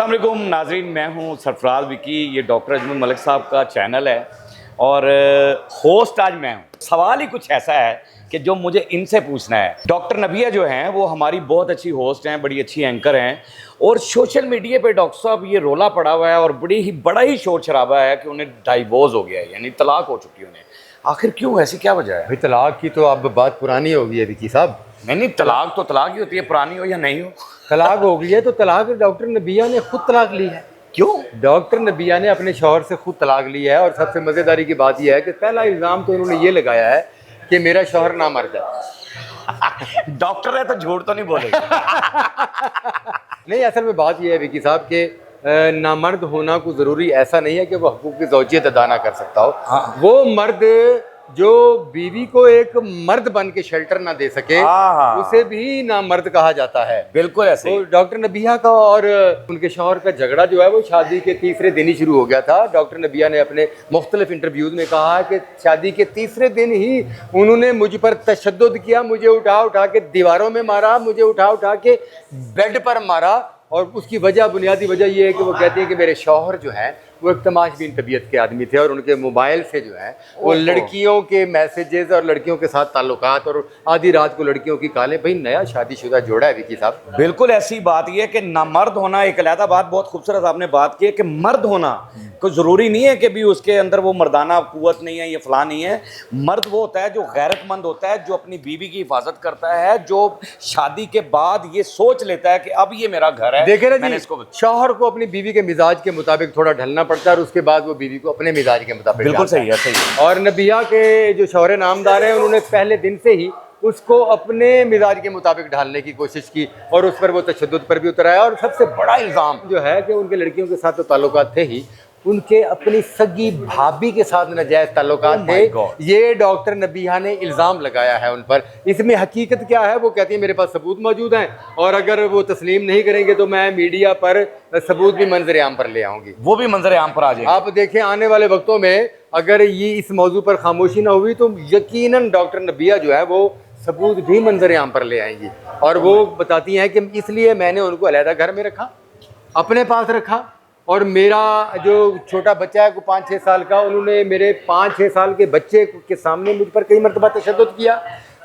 अस्सलाम वालेकुम नाजरीन, मैं हूं सरफराज विकी। ये डॉक्टर अजमल मलिक साहब का चैनल है और होस्ट आज मैं हूं। सवाल ही कुछ ऐसा है कि जो मुझे इनसे पूछना है। डॉक्टर नबिया जो हैं वो हमारी बहुत अच्छी होस्ट हैं, बड़ी अच्छी एंकर हैं और सोशल मीडिया पे डॉक्टर साहब ये रोला पड़ा हुआ है और बड़ा ही शोर शराबा है कि उन्हें डाइवोर्स हो गया है, यानी तलाक हो चुकी है उन्हें। आखिर क्यों, ऐसी क्या वजह है? भाई तलाक की तो अब बात पुरानी हो गई है विकी साहब। नहीं, तलाक तो तलाक ही होती है, पुरानी हो या नहीं हो। तलाक हो गई है तो तलाक डॉक्टर नबिया ने खुद तलाक ली है। क्यों? डॉक्टर नबिया ने अपने शौहर से खुद तलाक ली है और सबसे मज़ेदारी की बात यह है कि पहला इल्ज़ाम तो उन्होंने ये लगाया है कि मेरा शौहर नामर्द है। डॉक्टर है तो झूठ तो नहीं बोलेगा। नहीं, असल में बात यह है विकी साहब के नामर्द होना को ज़रूरी ऐसा नहीं है कि वो हकूक़ की ज़ौजियत अदा ना कर सकता हो। हाँ। वो मर्द जो बीवी को एक मर्द बन के शेल्टर ना दे सके उसे भी नामर्द कहा जाता है। बिल्कुल ऐसे। तो डॉक्टर नबिया का और उनके शौहर का झगड़ा जो है वो शादी के तीसरे दिन ही शुरू हो गया था। डॉक्टर नबिया ने अपने मुख्तलिफ इंटरव्यूज़ में कहा है कि शादी के तीसरे दिन ही उन्होंने मुझ पर तशद्दुद किया, मुझे उठा उठा के दीवारों में मारा, मुझे उठा उठा के बेड पर मारा। और उसकी वजह, बुनियादी वजह ये है कि वो कहती है कि मेरे शौहर जो हैं वो एक तमाशबीन तबीयत के आदमी थे और उनके मोबाइल से जो है वो लड़कियों के मैसेजेस और लड़कियों के साथ ताल्लुकात और आधी रात को लड़कियों की कॉलें। भाई नया शादीशुदा जोड़ा है विकी साहब। बिल्कुल ऐसी बात ये है कि नामर्द होना एक अलहदा बात, बहुत खूबसूरत आपने बात की है कि मर्द होना कोई ज़रूरी नहीं है कि भी उसके अंदर वो मर्दाना कुव्वत नहीं है, ये फलां नहीं है। मर्द वो होता है जो गैरतमंद होता है, जो अपनी बीवी की हिफाजत करता है, जो शादी के बाद ये सोच लेता है कि अब ये मेरा घर है। देखे ना मैंने जी, इसको शौहर को अपनी बीवी के मिजाज के मुताबिक थोड़ा ढलना पड़ता है और उसके बाद वो बीवी को अपने मिजाज के मुताबिक। बिल्कुल सही है, सही है। और नबिया के जो शौहर नामदार हैं उन्होंने पहले दिन से ही उसको अपने मिजाज के मुताबिक ढालने की कोशिश की और उस पर वो तशद्दुद पर भी उतर आया। और सबसे बड़ा इल्ज़ाम जो है कि उनके लड़कियों के साथ तो ताल्लुकात थे ही, उनके अपनी सगी भाभी के साथ नाजायज़ ताल्लुकात थे। ये डॉक्टर नबिया ने इल्ज़ाम लगाया है उन पर। इसमें हकीकत क्या है? वो कहती है मेरे पास सबूत मौजूद हैं और अगर वो तस्लीम नहीं करेंगे तो मैं मीडिया पर सबूत भी मंजर आम पर ले आऊँगी। वो भी मंजर आम पर आ जाएगी। आप देखें आने वाले वक्तों में अगर ये इस मौजू पर खामोशी ना हुई तो यकीनन डॉक्टर नबिया जो है वो सबूत भी मंजर आम पर ले आएंगी। और वो बताती हैं कि इसलिए मैंने उनको अलहदा घर में रखा, अपने पास रखा। और मेरा जो छोटा बच्चा है को 5-6 साल का, उन्होंने मेरे 5-6 साल के बच्चे के सामने मुझ पर कई मरतबा तशद्दुद किया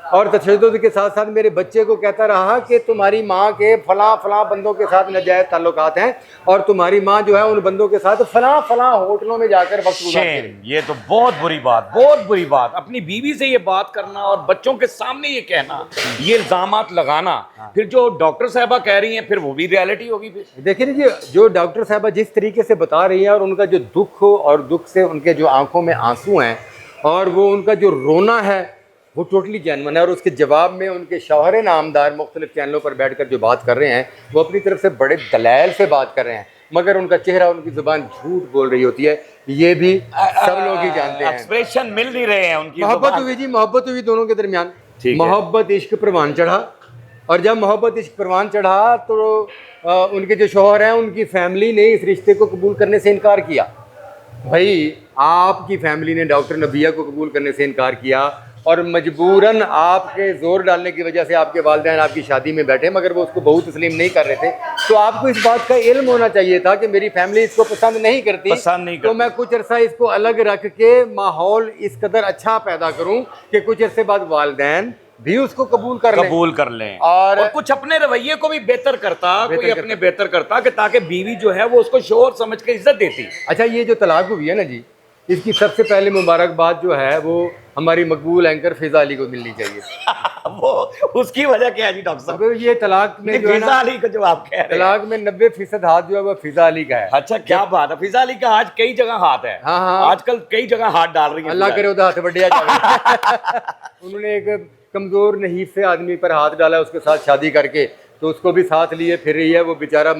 और तशद्दुद के साथ साथ मेरे बच्चे को कहता रहा कि तुम्हारी माँ के फलां फलां बंदों के साथ नाजायज़ ताल्लुकात हैं और तुम्हारी माँ जो है उन बंदों के साथ फलां फलां होटलों में जाकर वक्त गुजारती है। ये तो बहुत बुरी बात, बहुत बुरी बात। अपनी बीवी से ये बात करना और बच्चों के सामने ये कहना, ये इल्जामात लगाना, फिर जो डॉक्टर साहबा कह रही हैं फिर वो भी रियलिटी होगी। फिर देखिए जी, जो डॉक्टर साहबा जिस तरीके से बता रही हैं और उनका जो दुख हो और दुख से उनके जो आंखों में आंसू हैं और वो उनका जो रोना है वो टोटली जेन्युइन है। और उसके जवाब में उनके शौहर नामदार मुख्तलिफ चैनलों पर बैठकर जो बात कर रहे हैं वो अपनी तरफ से बड़े दलाइल से बात कर रहे हैं, मगर उनका चेहरा, उनकी जुबान झूठ बोल रही होती है। ये भी सब लोग ही जानते हैं। एक्सप्रेशन मिल नहीं रहे हैं उनकी। मोहब्बत हुई जी, मोहब्बत हुई दोनों के दरमियान। मोहब्बत इश्क परवान चढ़ा और जब मोहब्बत इश्क परवान चढ़ा तो उनके जो शौहर हैं उनकी फैमिली ने इस रिश्ते को कबूल करने से इनकार किया। भाई आपकी फैमिली ने डॉक्टर नबिया को कबूल करने से इनकार किया और मजबूरन आपके जोर डालने की वजह से आपके वालिदैन आपकी शादी में बैठे, मगर वो उसको बहुत तस्लीम नहीं कर रहे थे। तो आपको इस बात का इल्म होना चाहिए था कि मेरी फैमिली इसको पसंद नहीं करती, तो मैं कुछ अरसा इसको अलग रख के माहौल इस कदर अच्छा पैदा करूं कि कुछ अरसे बाद वालिदैन भी उसको कबूल कर लें और कुछ अपने रवैये को भी बेहतर करता कि ताकि बीवी जो है वो उसको शोहर समझ के इज्जत देती। अच्छा, ये जो तलाक हुई है ना जी, इसकी सबसे पहले मुबारकबाद जो है वो हमारी मकबूल एंकर फिजा अली को मिलनी चाहिए। वो उसकी वजह क्या है जी डॉक्टर साहब? ये तलाक में जो है फिजा अली का जो आप कह रहे हैं, तलाक में 90% हाथ जो है वो फिजा अली का है। अच्छा, क्या बात है। फिजा अली का आज कई जगह हाथ है। हाँ। आजकल कई जगह हाथ डाल रही है। अल्लाह करे उधर हाथ बढ़िया जाए। उन्होंने एक कमजोर नहीफ से आदमी पर हाथ डाला, उसके साथ शादी करके, तो उसको भी साथ लिए फिर रही है। वो बेचारा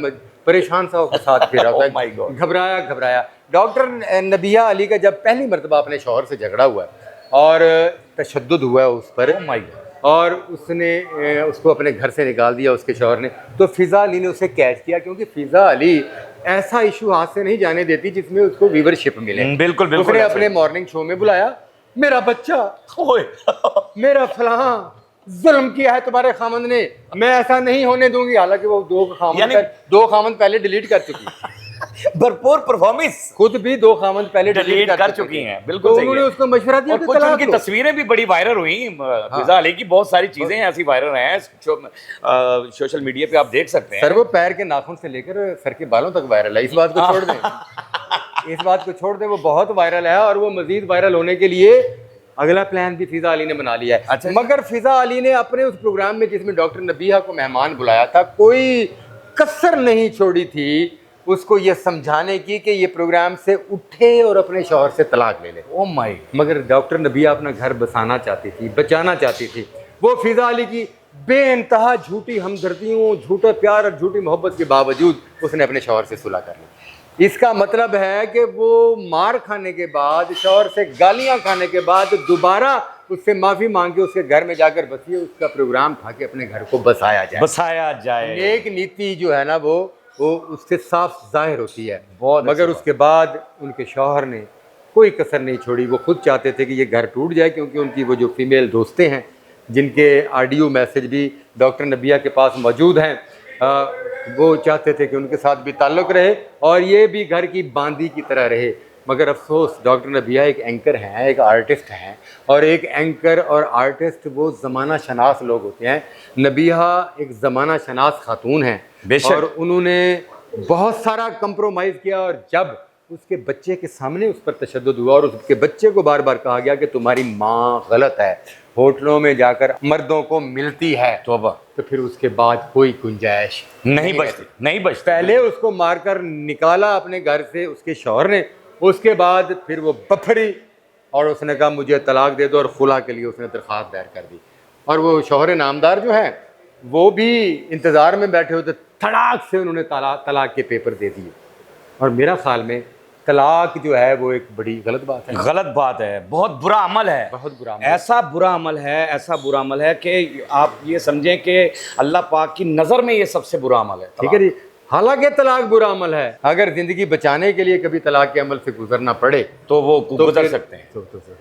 परेशान सा होकर साथ फिर रहा था, घबराया। डॉक्टर नबिया अली का जब पहली मरतबा अपने शौहर से झगड़ा हुआ और तशद्दुद हुआ है उस पर और उसने उसको अपने घर से निकाल दिया उसके शौहर ने, तो फिजा अली ने उसे कैच किया, क्योंकि फिजा अली ऐसा इशू हाथ से नहीं जाने देती जिसमें उसको व्यूवरशिप मिले। बिल्कुल। उसने अपने मॉर्निंग शो में बुलाया, मेरा बच्चा, मेरा फलां, जुल्म किया है तुम्हारे खामंद ने, मैं ऐसा नहीं होने दूंगी। हालांकि वो दो खामंद पहले डिलीट कर चुकी है। भरपूर परफॉर्मेंस, खुद भी दो खामंद पहले डिलीट कर चुकी हैं, बिल्कुल तो सही उन्होंने है। उसको मशवरा दिया और कि कुछ तलाक उनकी लो। तस्वीरें भी बड़ी वायरल हुई, फिजा अली की बहुत सारी चीजें ऐसी वायरल हैं सोशल मीडिया पे, आप देख सकते हैं। सर वो पैर के नाखून से लेकर सर के बालों तक वायरल है, इस बात को छोड़ दें। इस बात को छोड़ दें, वो बहुत वायरल है और वो मजीद वायरल होने के लिए अगला प्लान भी फिजा अली ने बना लिया है। अच्छा। मगर फिजा अली ने अपने उस प्रोग्राम में जिसमें डॉक्टर नबीहा को मेहमान बुलाया था, कोई कसर नहीं छोड़ी थी उसको ये समझाने की कि ये प्रोग्राम से उठे और अपने शौहर से तलाक ले ले। ओ माय, मगर डॉक्टर नबीहा अपना घर बसाना चाहती थी, बचाना चाहती थी। वो फिजा अली की बेइंतहा झूठी हमदर्दियों, झूठे प्यार और झूठी मोहब्बत के बावजूद उसने अपने शौहर से सुलह कर ली। इसका मतलब है कि वो मार खाने के बाद, शौहर से गालियां खाने के बाद दोबारा उससे माफ़ी मांग के उसके घर में जाकर बसी। उसका प्रोग्राम था कि अपने घर को बसाया जाए। नेक नीति जो है ना वो उससे साफ जाहिर होती है। मगर उसके बाद उनके शौहर ने कोई कसर नहीं छोड़ी। वो खुद चाहते थे कि ये घर टूट जाए, क्योंकि उनकी वो जो फीमेल दोस्तें हैं जिनके ऑडियो मैसेज भी डॉक्टर नबीहा के पास मौजूद हैं, वो चाहते थे कि उनके साथ भी ताल्लुक़ रहे और ये भी घर की बांदी की तरह रहे। मगर अफसोस डॉक्टर नबीहा एक एंकर हैं, एक आर्टिस्ट हैं, और एक एंकर और आर्टिस्ट वो ज़माना शनास लोग होते हैं। नबीहा एक ज़माना शनास खातून हैं और उन्होंने बहुत सारा कंप्रोमाइज़ किया। और जब उसके बच्चे के सामने उस पर तशद्दुद हुआ और उसके बच्चे को बार बार कहा गया कि तुम्हारी माँ गलत है, होटलों में जाकर मर्दों को मिलती है, तो फिर उसके बाद कोई गुंजाइश नहीं बचती। पहले उसको मारकर निकाला अपने घर से उसके शौहर ने, उसके बाद फिर वो बफरी और उसने कहा मुझे तलाक दे दो, और खुला के लिए उसने दरख्वास्त दायर कर दी। और वो शौहर नामदार जो हैं वो भी इंतज़ार में बैठे होते, धड़ाक से उन्होंने तलाक के पेपर दे दिए। और मेरा ख्याल में तलाक जो है वो एक बड़ी गलत बात है, बहुत बुरा अमल है, ऐसा बुरा अमल है कि आप ये समझें कि अल्लाह पाक की नज़र में ये सबसे बुरा अमल है। ठीक है जी। हालांकि तलाक बुरा अमल है, अगर ज़िंदगी बचाने के लिए कभी तलाक के अमल से गुजरना पड़े तो वो गुजर सकते हैं,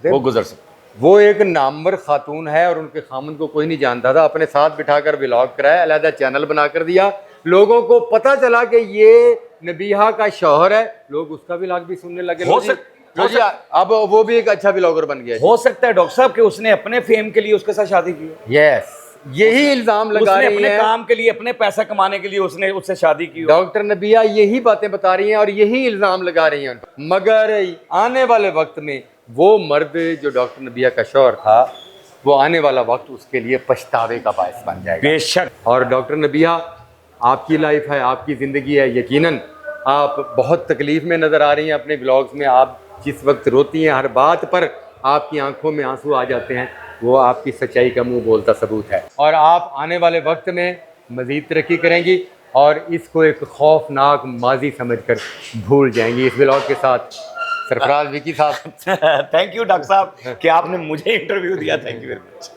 वो गुजर सकते हैं। वो एक नामवर खातून है और उनके खामन को कोई नहीं जानता था, अपने साथ बिठाकर व्लॉग कराया, अलहदा चैनल बना कर दिया, लोगों को पता चला कि ये नबीहा का शौहर है, लोग उसका व्लॉग भी सुनने लगे। अब वो भी एक अच्छा व्लॉगर बन गया। हो सकता है डॉक्टर साहब कि उसने अपने फेम के लिए उसके साथ शादी की। यस, यही इल्जाम लगा रही है, अपने काम के लिए, अपने पैसा कमाने के लिए उसने उससे शादी की। डॉक्टर नबीहा यही बातें बता रही हैं और यही इल्जाम लगा रही हैं। मगर आने वाले वक्त में वो मर्द जो डॉक्टर नबीहा का शौहर था, वो आने वाला वक्त उसके लिए पछतावे का बायस बन जाएगा। बेशक। और डॉक्टर नबीहा, आपकी लाइफ है, आपकी ज़िंदगी है, यकीनन आप बहुत तकलीफ़ में नज़र आ रही हैं अपने ब्लॉग्स में। आप जिस वक्त रोती हैं, हर बात पर आपकी आंखों में आंसू आ जाते हैं, वो आपकी सच्चाई का मुंह बोलता सबूत है। और आप आने वाले वक्त में मज़ीद तरक्की करेंगी और इसको एक खौफनाक माजी समझकर भूल जाएंगी। इस ब्लॉग के साथ सरफराज विकी साहब। थैंक यू डॉक्टर साहब कि आपने मुझे इंटरव्यू दिया। Thank you very much.